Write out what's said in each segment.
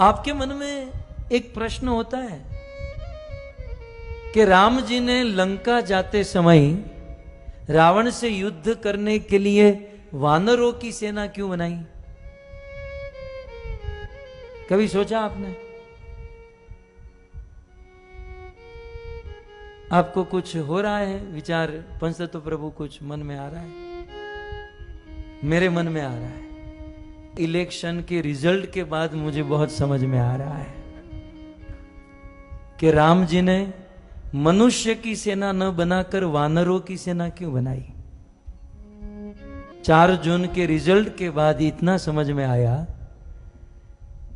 आपके मन में एक प्रश्न होता है कि राम जी ने लंका जाते समय रावण से युद्ध करने के लिए वानरों की सेना क्यों बनाई? कभी सोचा आपने? आपको कुछ हो रहा है विचार? पंचतत्व प्रभु कुछ मन में आ रहा है? मेरे मन में आ रहा है। इलेक्शन के रिजल्ट के बाद मुझे बहुत समझ में आ रहा है कि राम जी ने मनुष्य की सेना न बनाकर वानरों की सेना क्यों बनाई। 4 जून के रिजल्ट के बाद इतना समझ में आया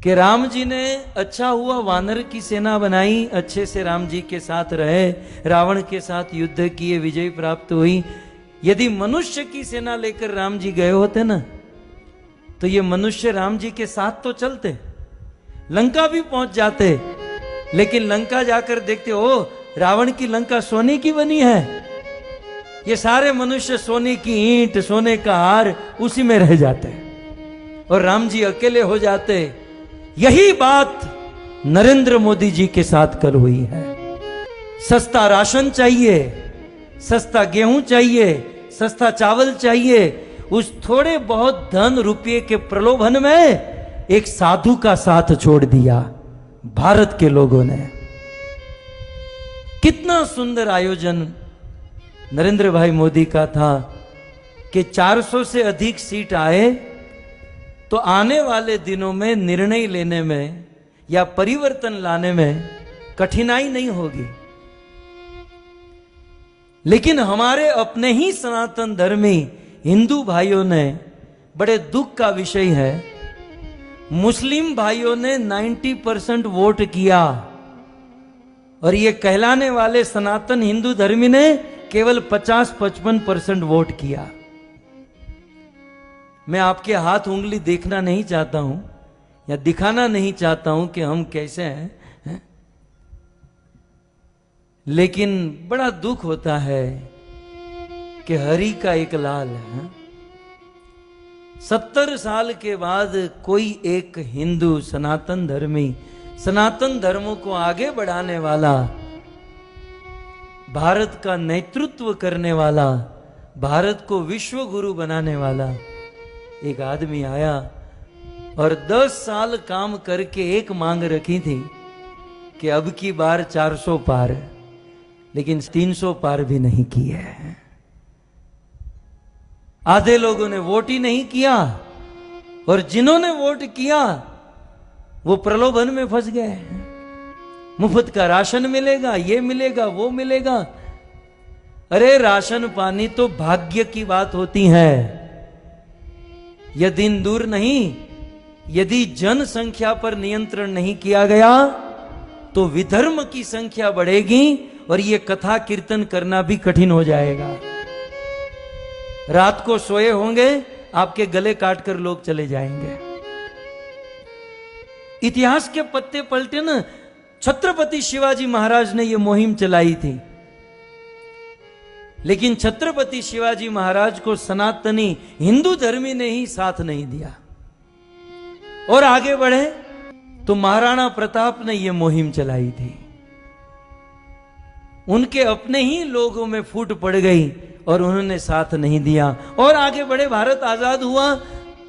कि राम जी ने अच्छा हुआ वानर की सेना बनाई, अच्छे से राम जी के साथ रहे, रावण के साथ युद्ध किए, विजय प्राप्त हुई। यदि मनुष्य की सेना लेकर राम जी गए होते ना, तो ये मनुष्य राम जी के साथ तो चलते, लंका भी पहुंच जाते, लेकिन लंका जाकर देखते हो रावण की लंका सोने की बनी है। ये सारे मनुष्य सोने की ईंट, सोने का हार उसी में रह जाते और राम जी अकेले हो जाते। यही बात नरेंद्र मोदी जी के साथ कल हुई है। सस्ता राशन चाहिए, सस्ता गेहूं चाहिए, सस्ता चावल चाहिए, उस थोड़े बहुत धन रुपये के प्रलोभन में एक साधु का साथ छोड़ दिया भारत के लोगों ने। कितना सुंदर आयोजन नरेंद्र भाई मोदी का था कि 400 से अधिक सीट आए तो आने वाले दिनों में निर्णय लेने में या परिवर्तन लाने में कठिनाई नहीं होगी। लेकिन हमारे अपने ही सनातन धर्मी हिंदू भाइयों ने, बड़े दुख का विषय है, मुस्लिम भाइयों ने 90% वोट किया और ये कहलाने वाले सनातन हिंदू धर्मी ने केवल 50-55% वोट किया। मैं आपके हाथ उंगली देखना नहीं चाहता हूं या दिखाना नहीं चाहता हूं कि हम कैसे हैं, लेकिन बड़ा दुख होता है कि हरि का एक लाल है। 70 साल के बाद कोई एक हिंदू सनातन धर्मी, सनातन धर्मों को आगे बढ़ाने वाला, भारत का नेतृत्व करने वाला, भारत को विश्व गुरु बनाने वाला एक आदमी आया और 10 साल काम करके एक मांग रखी थी कि अब की बार 400 पार, लेकिन 300 पार भी नहीं किए हैं। आधे लोगों ने वोट ही नहीं किया और जिन्होंने वोट किया वो प्रलोभन में फंस गए। मुफ्त का राशन मिलेगा, ये मिलेगा, वो मिलेगा। अरे राशन पानी तो भाग्य की बात होती है, यह दिन दूर नहीं। यदि जनसंख्या पर नियंत्रण नहीं किया गया तो विधर्म की संख्या बढ़ेगी और यह कथा कीर्तन करना भी कठिन हो जाएगा। रात को सोए होंगे, आपके गले काटकर लोग चले जाएंगे। इतिहास के पत्ते पलटे ना, छत्रपति शिवाजी महाराज ने यह मुहिम चलाई थी, लेकिन छत्रपति शिवाजी महाराज को सनातनी हिंदू धर्मी ने ही साथ नहीं दिया और आगे बढ़े तो महाराणा प्रताप ने यह मुहिम चलाई थी। उनके अपने ही लोगों में फूट पड़ गई और उन्होंने साथ नहीं दिया और आगे बढ़े। भारत आजाद हुआ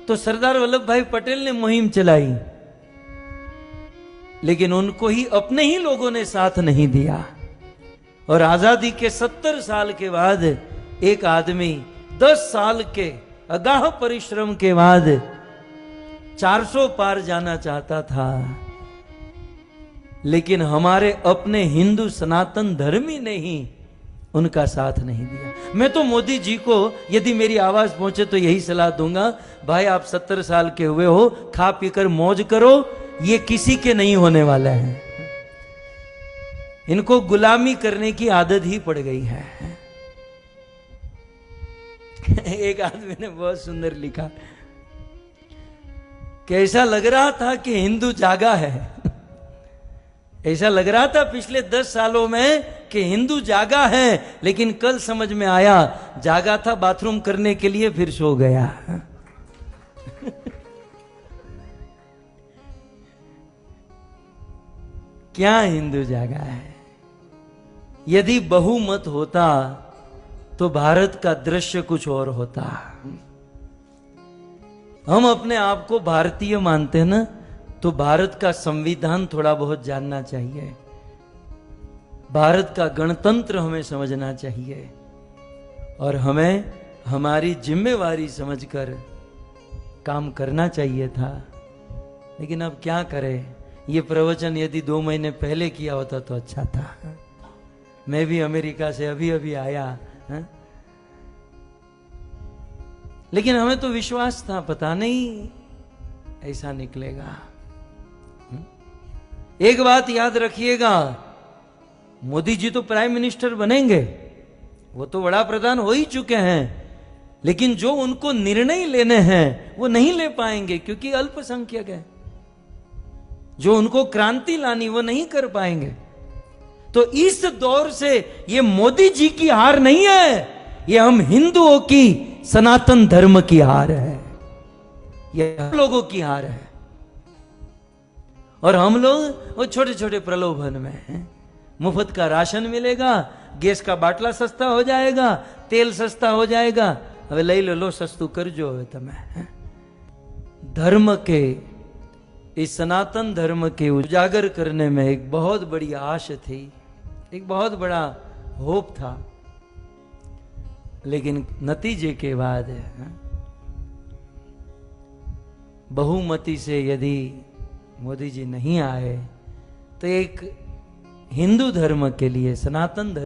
तो सरदार वल्लभ भाई पटेल ने मुहिम चलाई, लेकिन उनको ही अपने ही लोगों ने साथ नहीं दिया। और आजादी के 70 साल के बाद एक आदमी 10 साल के अगाह परिश्रम के बाद 400 पार जाना चाहता था, लेकिन हमारे अपने हिंदू सनातन धर्मी ने ही उनका साथ नहीं दिया। मैं तो मोदी जी को यदि मेरी आवाज पहुंचे तो यही सलाह दूंगा, भाई आप 70 साल के हुए हो, खा पीकर मौज करो, ये किसी के नहीं होने वाला है। इनको गुलामी करने की आदत ही पड़ गई है। एक आदमी ने बहुत सुंदर लिखा कि ऐसा लग रहा था कि हिंदू जागा है। ऐसा लग रहा था पिछले 10 सालों में कि हिंदू जागा है, लेकिन कल समझ में आया जागा था बाथरूम करने के लिए, फिर सो गया। क्या हिंदू जागा है। यदि बहुमत होता तो भारत का दृश्य कुछ और होता। हम अपने आप को भारतीय मानते हैं ना, तो भारत का संविधान थोड़ा बहुत जानना चाहिए, भारत का गणतंत्र हमें समझना चाहिए, और हमें हमारी जिम्मेवारी समझकर काम करना चाहिए था। लेकिन अब क्या करें, ये प्रवचन यदि 2 महीने पहले किया होता तो अच्छा था। मैं भी अमेरिका से अभी अभी आया है? लेकिन हमें तो विश्वास था, पता नहीं ऐसा निकलेगा। एक बात याद रखिएगा, मोदी जी तो प्राइम मिनिस्टर बनेंगे, वो तो बड़ा प्रधान हो ही चुके हैं, लेकिन जो उनको निर्णय लेने हैं वो नहीं ले पाएंगे क्योंकि अल्पसंख्यक है। जो उनको क्रांति लानी वो नहीं कर पाएंगे। तो इस दौर से ये मोदी जी की हार नहीं है, ये हम हिंदुओं की सनातन धर्म की हार है, ये हम लोगों की हार है। और हम लोग वो छोटे छोटे प्रलोभन में हैं। मुफ्त का राशन मिलेगा, गैस का बाटला सस्ता हो जाएगा, तेल सस्ता हो जाएगा, હવે લઈ લો સસ્તું કરજો હવે તમે। धर्म के, इस सनातन धर्म के उजागर करने में एक बहुत बड़ी आश थी, एक बहुत बड़ा होप था। लेकिन नतीजे के बाद बहुमति से यदि मोदी जी नहीं आए तो एक हिंदू धर्म के लिए, सनातन धर्म